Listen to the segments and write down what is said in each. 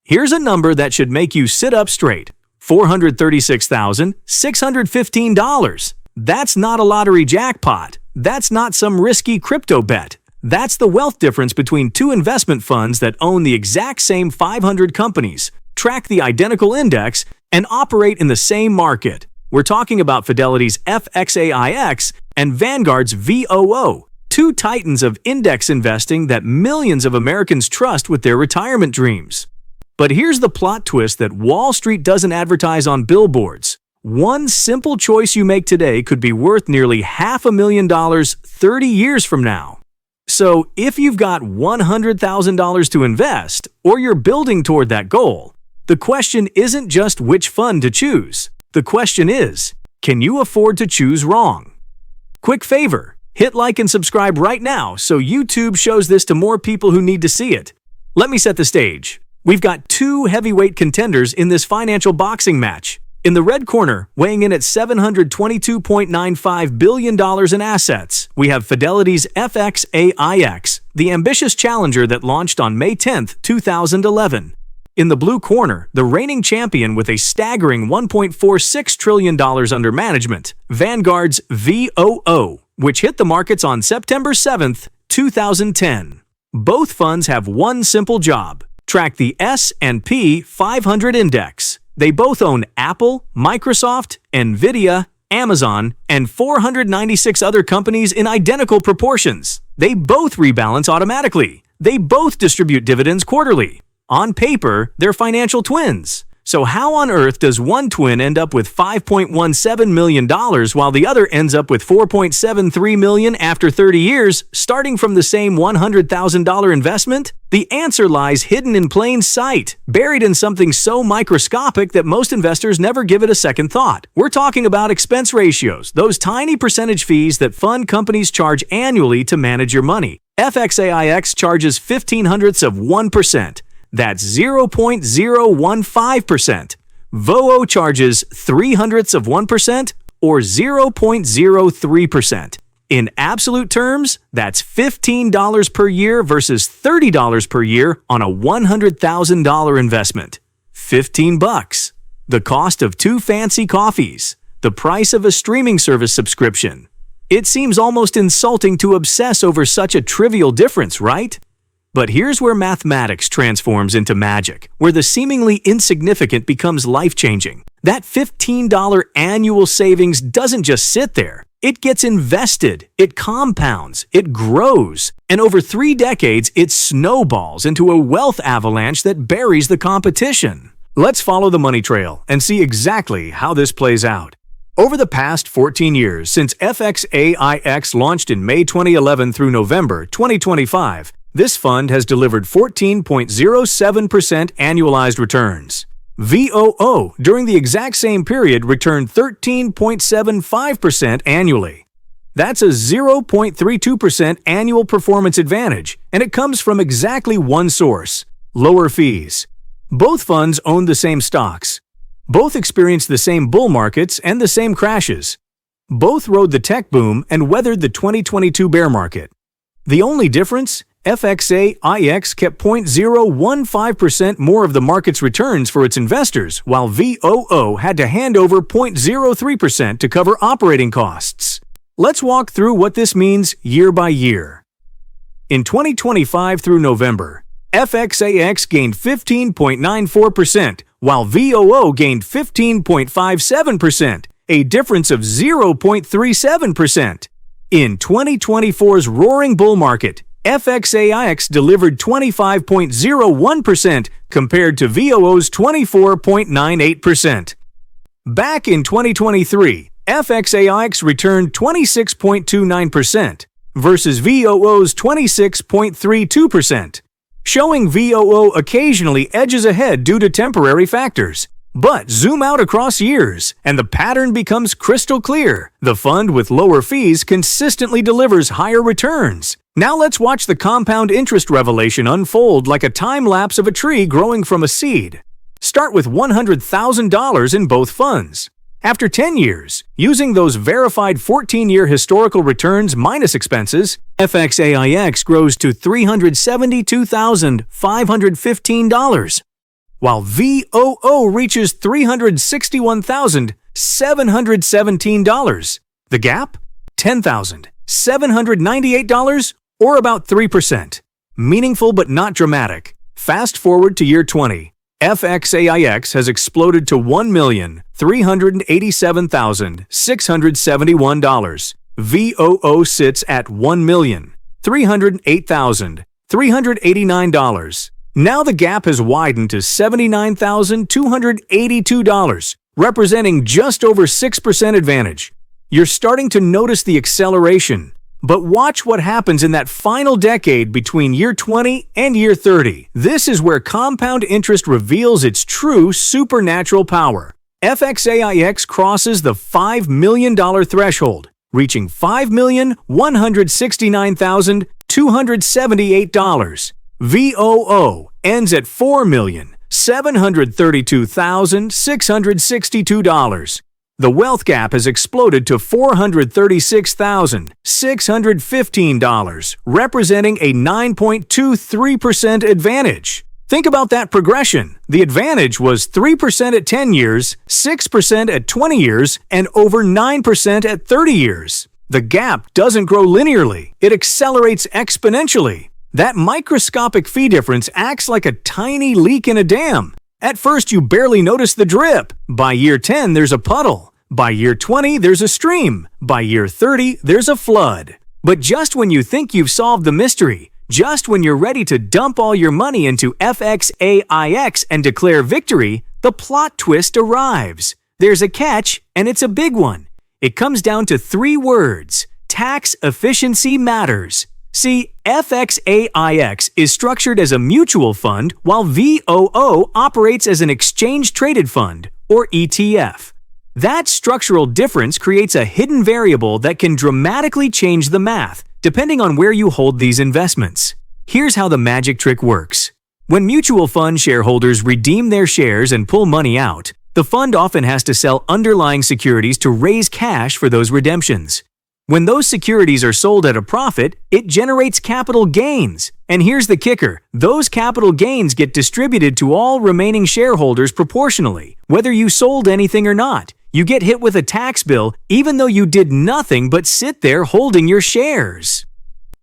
Here's a number that should make you sit up straight. $436,615. That's not a lottery jackpot. That's not some risky crypto bet. That's the wealth difference between two investment funds that own the exact same 500 companies, track the identical index, and operate in the same market. We're talking about Fidelity's FXAIX and Vanguard's VOO, two titans of index investing that millions of Americans trust with their retirement dreams. But here's the plot twist that Wall Street doesn't advertise on billboards. One simple choice you make today could be worth nearly $500,000 30 years from now. So if you've got $100,000 to invest, or you're building toward that goal, the question isn't just which fund to choose. The question is, can you afford to choose wrong? Quick favor, hit like and subscribe right now so YouTube shows this to more people who need to see it. Let me set the stage. We've got two heavyweight contenders in this financial boxing match. In the red corner, weighing in at $722.95 billion in assets, we have Fidelity's FXAIX, the ambitious challenger that launched on May 10, 2011. In the blue corner, the reigning champion with a staggering $1.46 trillion under management, Vanguard's VOO, which hit the markets on September 7, 2010. Both funds have one simple job: track the S&P 500 index. They both own Apple, Microsoft, Nvidia, Amazon, and 496 other companies in identical proportions. They both rebalance automatically. They both distribute dividends quarterly. On paper, they're financial twins. So how on earth does one twin end up with $5.17 million while the other ends up with $4.73 million after 30 years, starting from the same $100,000 investment? The answer lies hidden in plain sight, buried in something so microscopic that most investors never give it a second thought. We're talking about expense ratios, those tiny percentage fees that fund companies charge annually to manage your money. FXAIX charges 0.0001%. That's 0.015%. VOO charges 0.03%, or 0.03%. In absolute terms, that's $15 per year versus $30 per year on a $100,000 investment. $15. The cost of 2 fancy coffees. The price of a streaming service subscription. It seems almost insulting to obsess over such a trivial difference, right? But here's where mathematics transforms into magic, where the seemingly insignificant becomes life-changing. That $15 annual savings doesn't just sit there. It gets invested, it compounds, it grows, and over 3 decades, it snowballs into a wealth avalanche that buries the competition. Let's follow the money trail and see exactly how this plays out. Over the past 14 years, since FXAIX launched in May 2011 through November 2025, this fund has delivered 14.07% annualized returns. VOO, during the exact same period, returned 13.75% annually. That's a 0.32% annual performance advantage, and it comes from exactly one source: lower fees. Both funds own the same stocks. Both experienced the same bull markets and the same crashes. Both rode the tech boom and weathered the 2022 bear market. The only difference? FXAIX kept 0.015% more of the market's returns for its investors, while VOO had to hand over 0.03% to cover operating costs. Let's walk through what this means year by year. In 2025 through November, FXAIX gained 15.94%, while VOO gained 15.57%, a difference of 0.37%. In 2024's roaring bull market, FXAIX delivered 25.01% compared to VOO's 24.98%. Back in 2023, FXAIX returned 26.29% versus VOO's 26.32%, showing VOO occasionally edges ahead due to temporary factors. But zoom out across years, and the pattern becomes crystal clear. The fund with lower fees consistently delivers higher returns. Now let's watch the compound interest revelation unfold like a time lapse of a tree growing from a seed. Start with $100,000 in both funds. After 10 years, using those verified 14-year historical returns minus expenses, FXAIX grows to $372,515. while VOO reaches $361,717. The gap? $10,798, or about 3%. Meaningful but not dramatic. Fast forward to year 20. FXAIX has exploded to $1,387,671. VOO sits at $1,308,389. Now the gap has widened to $79,282, representing just over 6% advantage. You're starting to notice the acceleration. But watch what happens in that final decade between year 20 and year 30. This is where compound interest reveals its true supernatural power. FXAIX crosses the $5 million threshold, reaching $5,169,278. VOO ends at $4,732,662. The wealth gap has exploded to $436,615, representing a 9.23% advantage. Think about that progression. The advantage was 3% at 10 years, 6% at 20 years, and over 9% at 30 years. The gap doesn't grow linearly, it accelerates exponentially. That microscopic fee difference acts like a tiny leak in a dam. At first, you barely notice the drip. By year 10, there's a puddle. By year 20, there's a stream. By year 30, there's a flood. But just when you think you've solved the mystery, just when you're ready to dump all your money into FXAIX and declare victory, the plot twist arrives. There's a catch, and it's a big one. It comes down to 3 words: tax efficiency matters. See, FXAIX is structured as a mutual fund, while VOO operates as an exchange-traded fund, or ETF. That structural difference creates a hidden variable that can dramatically change the math, depending on where you hold these investments. Here's how the magic trick works. When mutual fund shareholders redeem their shares and pull money out, the fund often has to sell underlying securities to raise cash for those redemptions. When those securities are sold at a profit, it generates capital gains. And here's the kicker: those capital gains get distributed to all remaining shareholders proportionally, whether you sold anything or not. You get hit with a tax bill even though you did nothing but sit there holding your shares.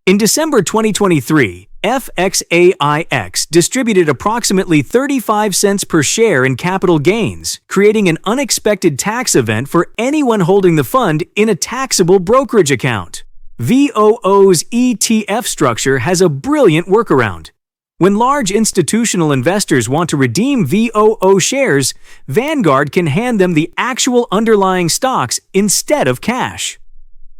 In December 2023, FXAIX distributed approximately 35 cents per share in capital gains, creating an unexpected tax event for anyone holding the fund in a taxable brokerage account. VOO's ETF structure has a brilliant workaround. When large institutional investors want to redeem VOO shares, Vanguard can hand them the actual underlying stocks instead of cash.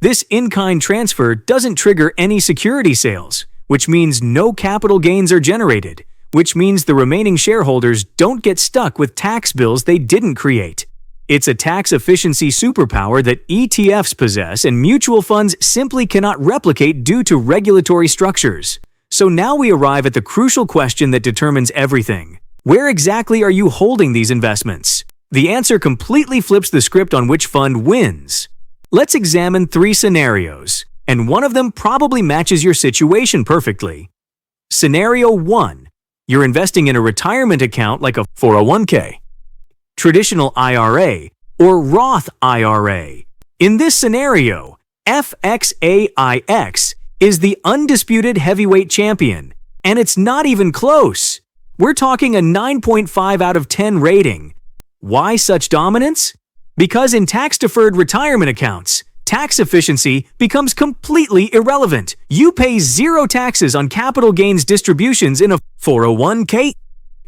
This in-kind transfer doesn't trigger any security sales, which means no capital gains are generated, which means the remaining shareholders don't get stuck with tax bills they didn't create. It's a tax efficiency superpower that ETFs possess and mutual funds simply cannot replicate due to regulatory structures. So now we arrive at the crucial question that determines everything. Where exactly are you holding these investments? The answer completely flips the script on which fund wins. Let's examine 3 scenarios, and one of them probably matches your situation perfectly. Scenario 1. You're investing in a retirement account like a 401k, traditional IRA, or Roth IRA. In this scenario, FXAIX is the undisputed heavyweight champion, and it's not even close. We're talking a 9.5 out of 10 rating. Why such dominance? Because in tax-deferred retirement accounts, tax efficiency becomes completely irrelevant. You pay 0 taxes on capital gains distributions in a 401k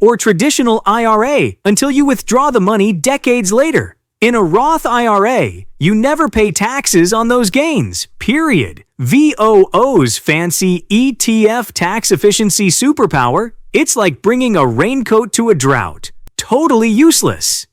or traditional IRA until you withdraw the money decades later. In a Roth IRA, you never pay taxes on those gains, period. VOO's fancy ETF tax efficiency superpower, it's like bringing a raincoat to a drought. Totally useless.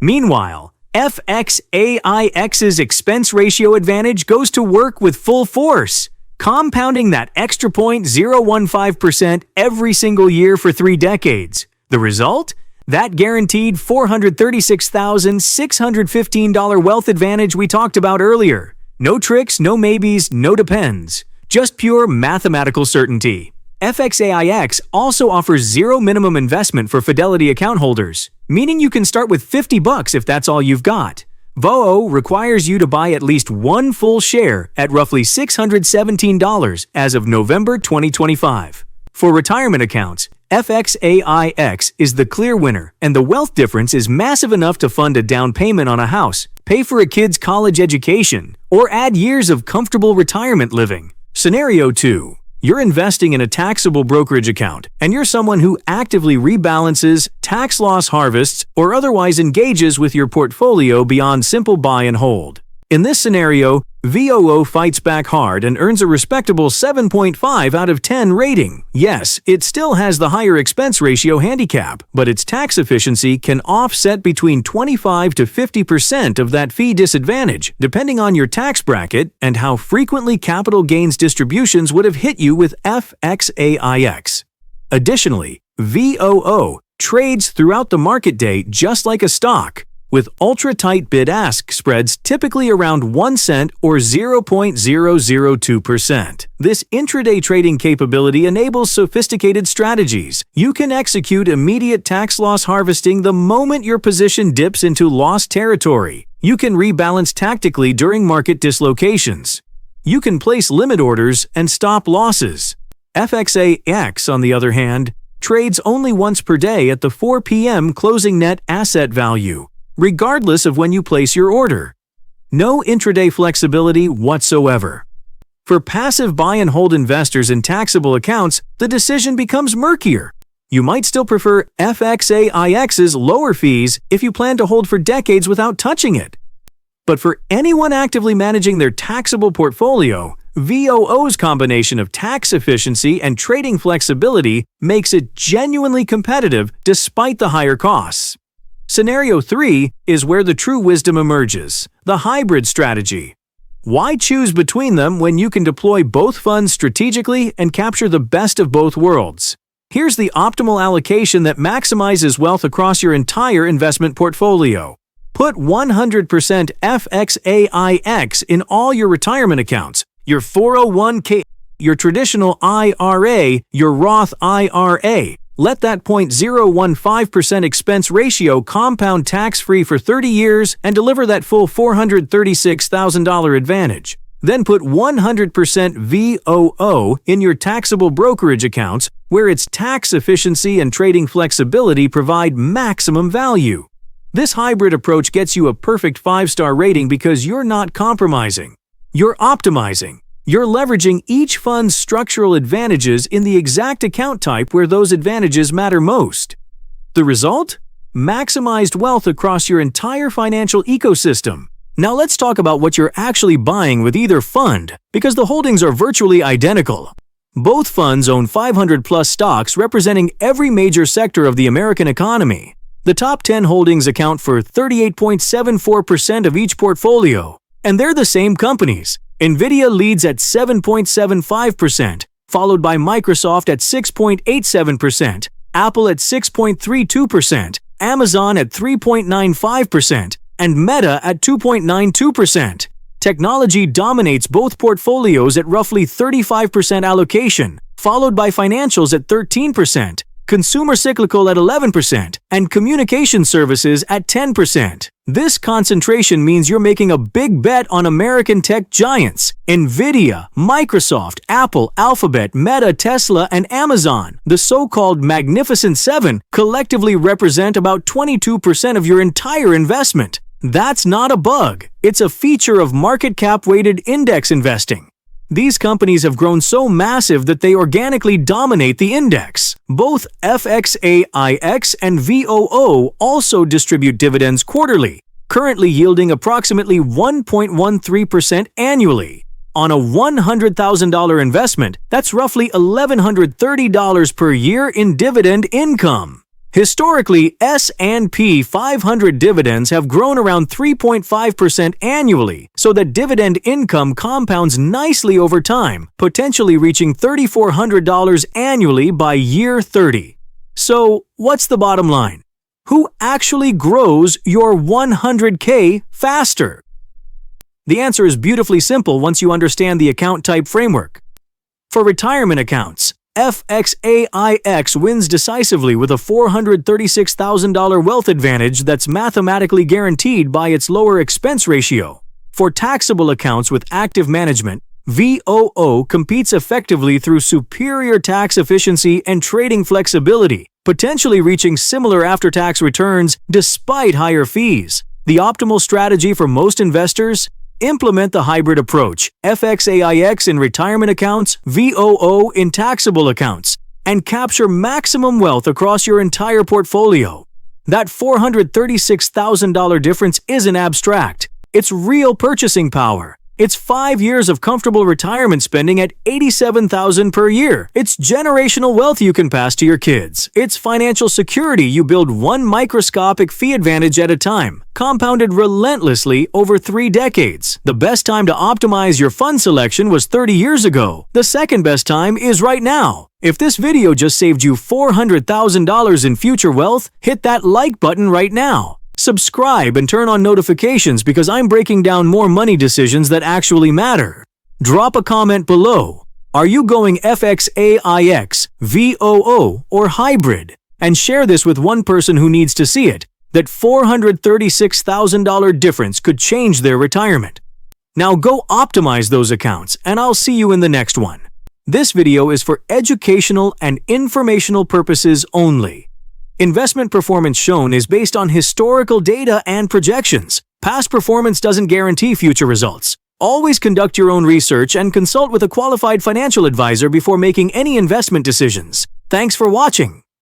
Meanwhile, FXAIX's expense ratio advantage goes to work with full force, compounding that extra 0.015% every single year for 3 decades. The result? That guaranteed $436,615 wealth advantage we talked about earlier. No tricks, no maybes, no depends. Just pure mathematical certainty. FXAIX also offers zero minimum investment for Fidelity account holders, meaning you can start with $50 if that's all you've got. VOO requires you to buy at least one full share at roughly $617 as of November 2025. For retirement accounts, FXAIX is the clear winner, and the wealth difference is massive enough to fund a down payment on a house, pay for a kid's college education, or add years of comfortable retirement living. Scenario 2. You're investing in a taxable brokerage account, and you're someone who actively rebalances, tax loss harvests, or otherwise engages with your portfolio beyond simple buy and hold. In this scenario, VOO fights back hard and earns a respectable 7.5 out of 10 rating. Yes, it still has the higher expense ratio handicap, but its tax efficiency can offset between 25 to 50% of that fee disadvantage, depending on your tax bracket and how frequently capital gains distributions would have hit you with FXAIX. Additionally, VOO trades throughout the market day just like a stock, with ultra-tight bid-ask spreads typically around 1 cent or 0.002%. This intraday trading capability enables sophisticated strategies. You can execute immediate tax loss harvesting the moment your position dips into loss territory. You can rebalance tactically during market dislocations. You can place limit orders and stop losses. FXAIX, on the other hand, trades only once per day at the 4 p.m. closing net asset value, regardless of when you place your order. No intraday flexibility whatsoever. For passive buy and hold investors in taxable accounts, the decision becomes murkier. You might still prefer FXAIX's lower fees if you plan to hold for decades without touching it. But for anyone actively managing their taxable portfolio, VOO's combination of tax efficiency and trading flexibility makes it genuinely competitive despite the higher costs. Scenario 3 is where the true wisdom emerges, the hybrid strategy. Why choose between them when you can deploy both funds strategically and capture the best of both worlds? Here's the optimal allocation that maximizes wealth across your entire investment portfolio. Put 100% FXAIX in all your retirement accounts, your 401k, your traditional IRA, your Roth IRA. Let that 0.015% expense ratio compound tax-free for 30 years and deliver that full $436,000 advantage. Then put 100% VOO in your taxable brokerage accounts, where its tax efficiency and trading flexibility provide maximum value. This hybrid approach gets you a perfect 5-star rating because you're not compromising. You're optimizing. You're leveraging each fund's structural advantages in the exact account type where those advantages matter most. The result? Maximized wealth across your entire financial ecosystem. Now let's talk about what you're actually buying with either fund, because the holdings are virtually identical. Both funds own 500-plus stocks representing every major sector of the American economy. The top 10 holdings account for 38.74% of each portfolio, and they're the same companies. NVIDIA leads at 7.75%, followed by Microsoft at 6.87%, Apple at 6.32%, Amazon at 3.95%, and Meta at 2.92%. Technology dominates both portfolios at roughly 35% allocation, followed by financials at 13%, consumer cyclical at 11%, and communication services at 10%. This concentration means you're making a big bet on American tech giants: NVIDIA, Microsoft, Apple, Alphabet, Meta, Tesla, and Amazon. The so-called Magnificent Seven collectively represent about 22% of your entire investment. That's not a bug. It's a feature of market cap-weighted index investing. These companies have grown so massive that they organically dominate the index. Both FXAIX and VOO also distribute dividends quarterly, currently yielding approximately 1.13% annually. On a $100,000 investment, that's roughly $1,130 per year in dividend income. Historically, S&P 500 dividends have grown around 3.5% annually, so that dividend income compounds nicely over time, potentially reaching $3,400 annually by year 30. So, what's the bottom line? Who actually grows your 100K faster? The answer is beautifully simple once you understand the account type framework. For retirement accounts, FXAIX wins decisively with a $436,000 wealth advantage that's mathematically guaranteed by its lower expense ratio. For taxable accounts with active management, VOO competes effectively through superior tax efficiency and trading flexibility, potentially reaching similar after-tax returns despite higher fees. The optimal strategy for most investors? Implement the hybrid approach, FXAIX in retirement accounts, VOO in taxable accounts, and capture maximum wealth across your entire portfolio. That $436,000 difference isn't abstract. It's real purchasing power. It's 5 years of comfortable retirement spending at $87,000 per year. It's generational wealth you can pass to your kids. It's financial security you build one microscopic fee advantage at a time, compounded relentlessly over 3 decades. The best time to optimize your fund selection was 30 years ago. The second best time is right now. If this video just saved you $400,000 in future wealth, hit that like button right now. Subscribe and turn on notifications because I'm breaking down more money decisions that actually matter. Drop a comment below. Are you going FXAIX, VOO, or hybrid? And share this with one person who needs to see it. That $436,000 difference could change their retirement. Now go optimize those accounts, and I'll see you in the next one. This video is for educational and informational purposes only. Investment performance shown is based on historical data and projections. Past performance doesn't guarantee future results. Always conduct your own research and consult with a qualified financial advisor before making any investment decisions. Thanks for watching.